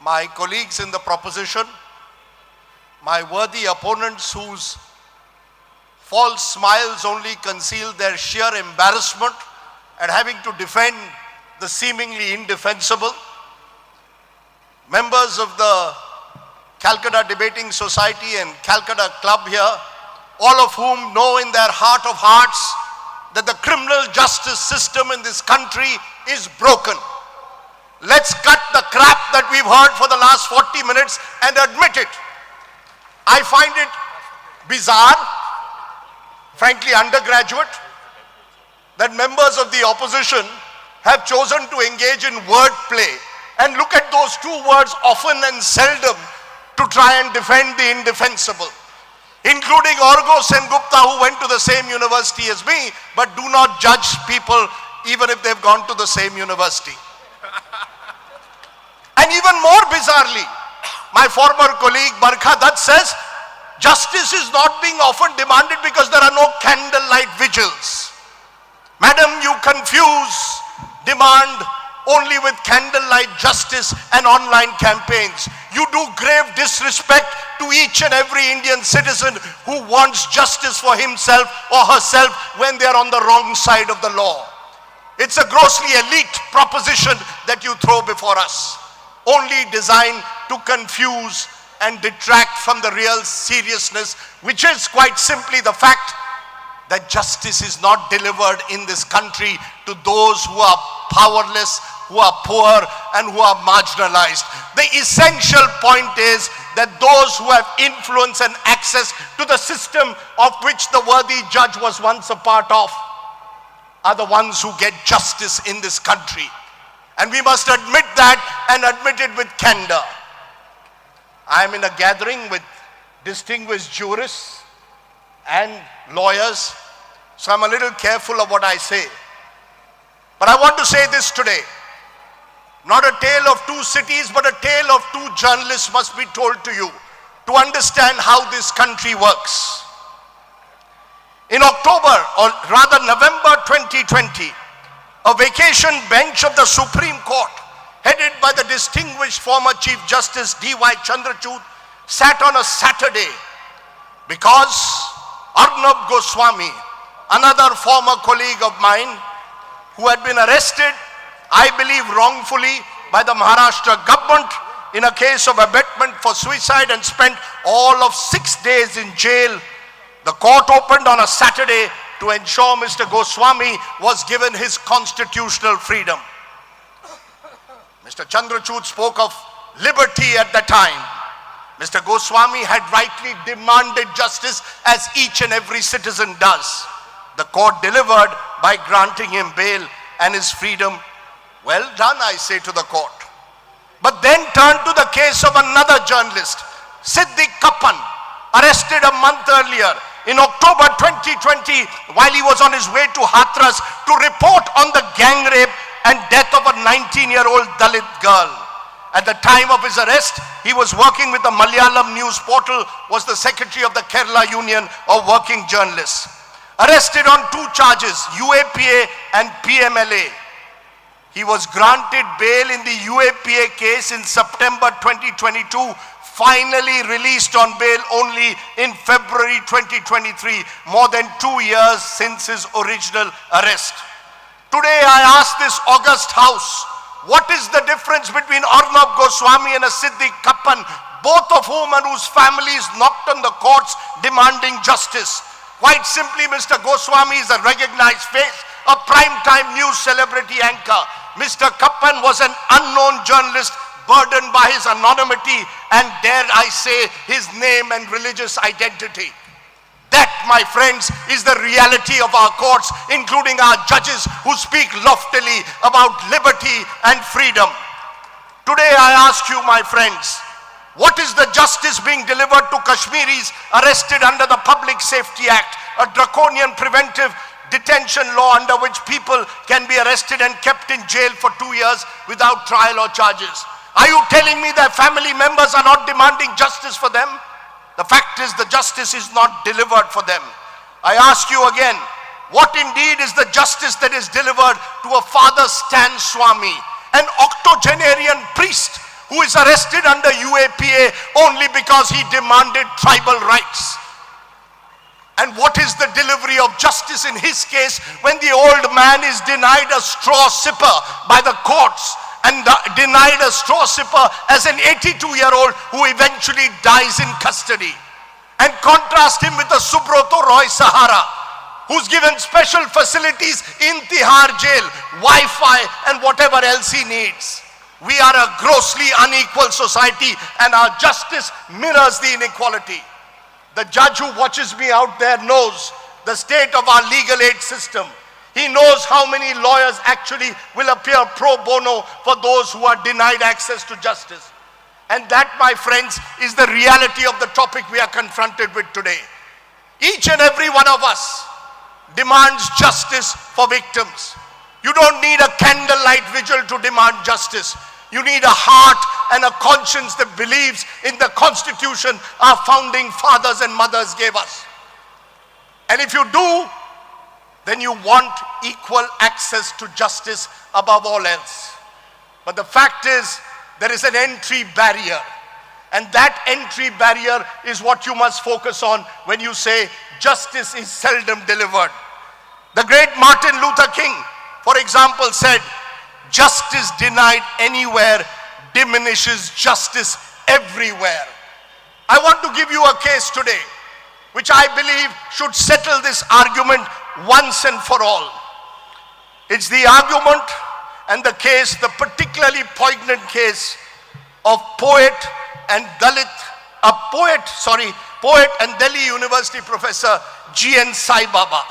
my colleagues in the proposition, my worthy opponents whose false smiles only conceal their sheer embarrassment at having to defend the seemingly indefensible, members of the Calcutta Debating Society and Calcutta Club here, all of whom know in their heart of hearts that the criminal justice system in this country is broken. Let's cut the crap that we've heard for the last 40 minutes and admit it. I find it bizarre, frankly undergraduate, that members of the opposition have chosen to engage in wordplay and look at those two words often and seldom to try and defend the indefensible, including Orgo Sengupta, who went to the same university as me, but do not judge people even if they've gone to the same university. And even more bizarrely, my former colleague Barkha Dutt says, justice is not being often demanded because there are no candlelight vigils. Madam, you confuse demand only with candlelight justice and online campaigns. You do grave disrespect to each and every Indian citizen who wants justice for himself or herself when they are on the wrong side of the law. It's a grossly elite proposition that you throw before us, only designed to confuse and detract from the real seriousness, which is quite simply the fact that justice is not delivered in this country to those who are powerless, who are poor, and who are marginalized. The essential point is that those who have influence and access to the system of which the worthy judge was once a part of are the ones who get justice in this country. And we must admit that, and admit it with candor. I am in a gathering with distinguished jurists and lawyers, so I'm a little careful of what I say. But I want to say this today. Not a tale of two cities, but a tale of two journalists must be told to you to understand how this country works. In October, or rather November 2020, a vacation bench of the Supreme Court, headed by the distinguished former Chief Justice D.Y. Chandrachud, sat on a Saturday because Arnab Goswami, another former colleague of mine, who had been arrested, I believe wrongfully, by the Maharashtra government in a case of abetment for suicide and spent all of 6 days in jail. The court opened on a Saturday to ensure Mr. Goswami was given his constitutional freedom. Mr. Chandrachud spoke of liberty at the time. Mr. Goswami had rightly demanded justice as each and every citizen does. The court delivered by granting him bail and his freedom. Well done, I say to the court. But then turn to the case of another journalist, Siddhi Kapan, arrested a month earlier in October 2020 while he was on his way to Hathras to report on the gang rape and death of a 19-year-old Dalit girl. At the time of his arrest, he was working with the Malayalam news portal, was the secretary of the Kerala Union of Working Journalists. Arrested on 2 charges, UAPA and PMLA. He was granted bail in the UAPA case in September 2022, finally released on bail only in February 2023, more than 2 years since his original arrest. Today I ask this august house, what is the difference between Arnab Goswami and a Siddhi Kapan, both of whom and whose families knocked on the courts demanding justice? Quite simply, Mr. Goswami is a recognized face, a prime-time news celebrity anchor. Mr. Kapan was an unknown journalist burdened by his anonymity and, dare I say, his name and religious identity. That, my friends, is the reality of our courts, including our judges who speak loftily about liberty and freedom. Today I ask you, my friends, what is the justice being delivered to Kashmiris arrested under the Public Safety Act, a draconian preventive detention law under which people can be arrested and kept in jail for 2 years without trial or charges? Are you telling me that family members are not demanding justice for them? The fact is, the justice is not delivered for them. I ask you again, what indeed is the justice that is delivered to a Father Stan Swami, an octogenarian priest who who is arrested under UAPA only because he demanded tribal rights. And what is the delivery of justice in his case when the old man is denied a straw sipper by the courts and denied a straw sipper as an 82-year-old who eventually dies in custody? And contrast him with the Subroto Roy Sahara, who's given special facilities in Tihar jail, Wi-Fi and whatever else he needs. We are a grossly unequal society and our justice mirrors the inequality. The judge who watches me out there knows the state of our legal aid system. He knows how many lawyers actually will appear pro bono for those who are denied access to justice. And that, my friends, is the reality of the topic we are confronted with today. Each and every one of us demands justice for victims. You don't need a candlelight vigil to demand justice. You need a heart and a conscience that believes in the Constitution our founding fathers and mothers gave us. And if you do, then you want equal access to justice above all else. But the fact is, there is an entry barrier. And that entry barrier is what you must focus on when you say justice is seldom delivered. The great Martin Luther King, for example, said, "Justice denied anywhere diminishes justice everywhere." I want to give you a case today, which I believe should settle this argument once and for all. It's the argument and the case, the particularly poignant case of poet and Delhi University professor Gian Sai Baba.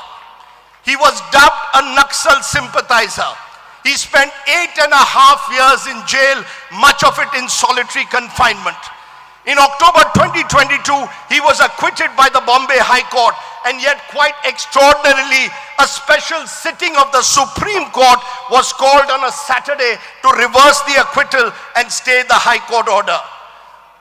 He was dubbed a Naxal sympathizer. He spent 8.5 years in jail, much of it in solitary confinement. In October 2022, he was acquitted by the Bombay High Court, and yet quite extraordinarily, a special sitting of the Supreme Court was called on a Saturday to reverse the acquittal and stay the High Court order.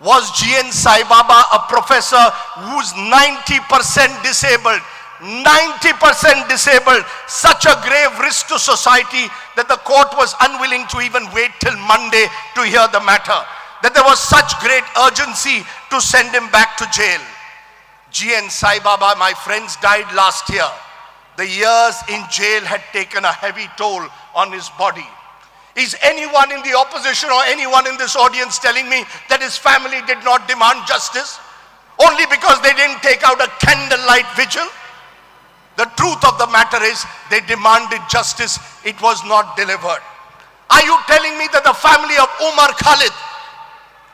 Was Gian Sai Baba a professor who's 90% disabled? 90% disabled, such a grave risk to society that the court was unwilling to even wait till Monday to hear the matter, that there was such great urgency to send him back to jail. Gian Sai Baba, my friends, died last year. The years in jail had taken a heavy toll on his body. Is anyone in the opposition or anyone in this audience telling me that his family did not demand justice only because they didn't take out a candlelight vigil? The truth of the matter is they demanded justice. It was not delivered. Are you telling me that the family of Umar Khalid,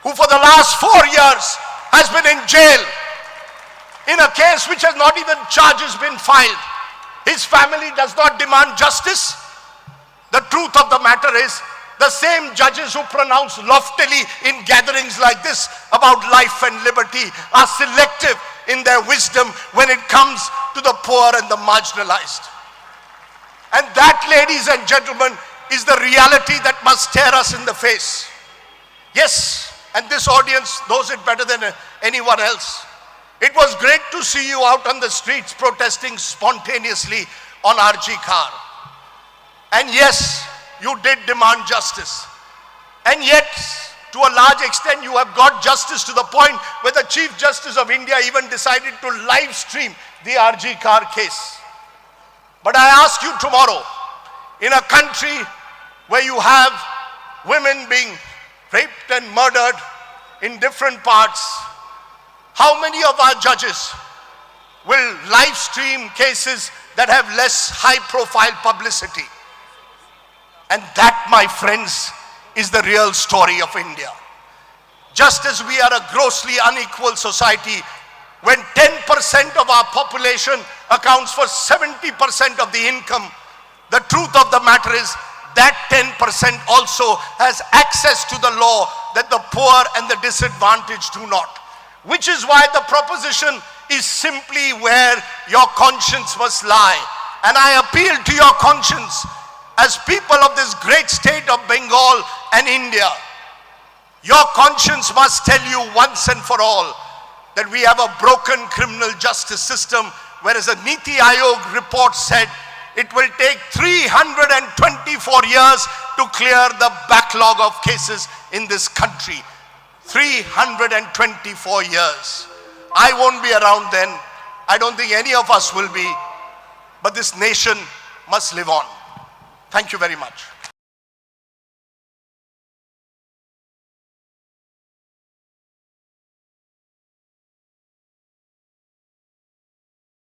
who for the last 4 years has been in jail in a case which has not even charges been filed, his family does not demand justice? The truth of the matter is the same judges who pronounce loftily in gatherings like this about life and liberty are selective in their wisdom when it comes to the poor and the marginalized. And that, ladies and gentlemen, is the reality that must stare us in the face. Yes, and this audience knows it better than anyone else. It was great to see you out on the streets protesting spontaneously on RG Car. And yes, you did demand justice. And yet, to a large extent, you have got justice to the point where the Chief Justice of India even decided to live stream the RG Car case. But I ask you tomorrow, in a country where you have women being raped and murdered in different parts, how many of our judges will live stream cases that have less high-profile publicity? And that, my friends, is the real story of India. Just as we are a grossly unequal society, when 10% of our population accounts for 70% of the income, the truth of the matter is that 10% also has access to the law that the poor and the disadvantaged do not. Which is why the proposition is simply where your conscience must lie. And I appeal to your conscience as people of this great state of Bengal and India. Your conscience must tell you once and for all that we have a broken criminal justice system, whereas a Niti Aayog report said it will take 324 years to clear the backlog of cases in this country. 324 years. I won't be around then. I don't think any of us will be. But this nation must live on. Thank you very much.